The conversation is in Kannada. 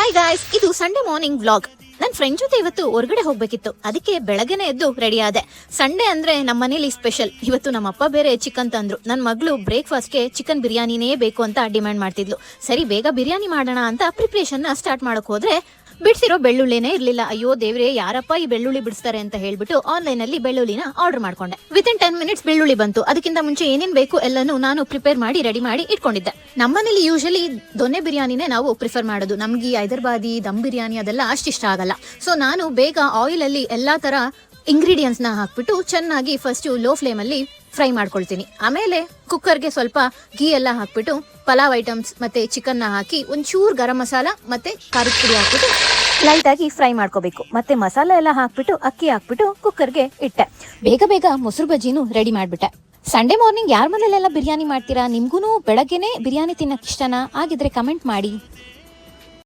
ಹಾಯ್ ಗಾಯ್ಸ್, ಇದು ಸಂಡೇ ಮಾರ್ನಿಂಗ್ ವ್ಲಾಗ್. ನನ್ನ ಫ್ರೆಂಡ್ ಜೊತೆ ಇವತ್ತು ಹೊರಗಡೆ ಹೋಗ್ಬೇಕಿತ್ತು, ಅದಕ್ಕೆ ಬೆಳಗ್ಗೆನೆ ಎದ್ದು ರೆಡಿ ಆದೆ. ಸಂಡೇ ಅಂದ್ರೆ ನಮ್ಮ ಮನೇಲಿ ಸ್ಪೆಷಲ್. ಇವತ್ತು ನಮ್ಮ ಅಪ್ಪ ಬೇರೆ ಚಿಕನ್ ತಂದ್ರು. ನನ್ನ ಮಗಳು ಬ್ರೇಕ್ಫಾಸ್ಟ್ಗೆ ಚಿಕನ್ ಬಿರಿಯಾನಿನೇ ಬೇಕು ಅಂತ ಡಿಮ್ಯಾಂಡ್ ಮಾಡ್ತಿದ್ಲು. ಸರಿ ಬೇಗ ಬಿರಿಯಾನಿ ಮಾಡೋಣ ಅಂತ ಪ್ರಿಪ್ರೇಷನ್ ಸ್ಟಾರ್ಟ್ ಮಾಡಕ್ ಹೋದ್ರೆ ಬಿಡ್ಸಿರೋ ಬೆಳ್ಳುಳ್ಳಿನೇ ಇರ್ಲಿಲ್ಲ. ಅಯ್ಯೋ ದೇವ್ರೆ, ಯಾರಪ್ಪ ಈ ಬೆಳ್ಳುಳ್ಳಿ ಬಿಡಿಸ್ತಾರೆ ಅಂತ ಹೇಳ್ಬಿಟ್ಟು ಆನ್ಲೈನ್ ಅಲ್ಲಿ ಬೆಳ್ಳುಳ್ಳಿನ ಆರ್ಡರ್ ಮಾಡ್ಕೊಂಡೆ. ವಿತಿನ್ 10 ಮಿನಿಟ್ಸ್ ಬೆಳ್ಳುಳ್ಳಿ ಬಂತು. ಅದಕ್ಕಿಂತ ಮುಂಚೆ ಏನೇನ್ ಬೇಕು ಎಲ್ಲಾನು ನಾನು ಪ್ರಿಪೇರ್ ಮಾಡಿ ರೆಡಿ ಮಾಡಿ ಇಟ್ಕೊಂಡಿದ್ದೆ. ನಮ್ಮನೇಲಿ ಯೂಶಲಿ ದೊನ್ನೆ ಬಿರಿಯಾನಿನೇ ನಾವು ಪ್ರಿಫರ್ ಮಾಡೋದು. ನಮ್ಗೆ ಹೈದರಾಬಾದಿ ದಮ್ ಬಿರಿಯಾನಿ ಅದೆಲ್ಲ ಅಷ್ಟಿಷ್ಟ ಆಗಲ್ಲ. ಸೊ ನಾನು ಬೇಗ ಆಯಿಲ್ ಅಲ್ಲಿ ಎಲ್ಲಾ ತರ ಇಂಗ್ರೀಡಿಯೆಂಟ್ಸ್ ನ ಹಾಕ್ಬಿಟ್ಟು ಚೆನ್ನಾಗಿ ಫಸ್ಟ್ ಲೋ ಫ್ಲೇಮ್ ಅಲ್ಲಿ ಫ್ರೈ ಮಾಡ್ಕೊಳ್ತೀನಿ. ಆಮೇಲೆ ಕುಕ್ಕರ್ಗೆ ಸ್ವಲ್ಪ ಗೀ ಎಲ್ಲ ಹಾಕ್ಬಿಟ್ಟು ಪಲಾವ್ ಐಟಮ್ಸ್ ಮತ್ತೆ ಚಿಕನ್ ನ ಹಾಕಿ ಒಂಚೂರು ಗರಂ ಮಸಾಲ ಮತ್ತೆ ಖಾರದ ಪುಡಿ ಹಾಕ್ಬಿಟ್ಟು ಲೈಟ್ ಆಗಿ ಫ್ರೈ ಮಾಡ್ಕೋಬೇಕು. ಮತ್ತೆ ಮಸಾಲ ಎಲ್ಲ ಹಾಕ್ಬಿಟ್ಟು ಅಕ್ಕಿ ಹಾಕ್ಬಿಟ್ಟು ಕುಕ್ಕರ್ಗೆ ಇಟ್ಟೆ. ಬೇಗ ಬೇಗ ಮೊಸರು ಬಜ್ಜಿನೂ ರೆಡಿ ಮಾಡ್ಬಿಟ್ಟೆ. ಸಂಡೇ ಮಾರ್ನಿಂಗ್ ಯಾರ ಮನೇಲೆಲ್ಲ ಬಿರಿಯಾನಿ ಮಾಡ್ತೀರಾ? ನಿಮ್ಗೂ ಬೆಳಗ್ಗೆನೆ ಬಿರಿಯಾನಿ ತಿನ್ನಕ್ ಇಷ್ಟನಾ? ಆಗಿದ್ರೆ ಕಮೆಂಟ್ ಮಾಡಿ.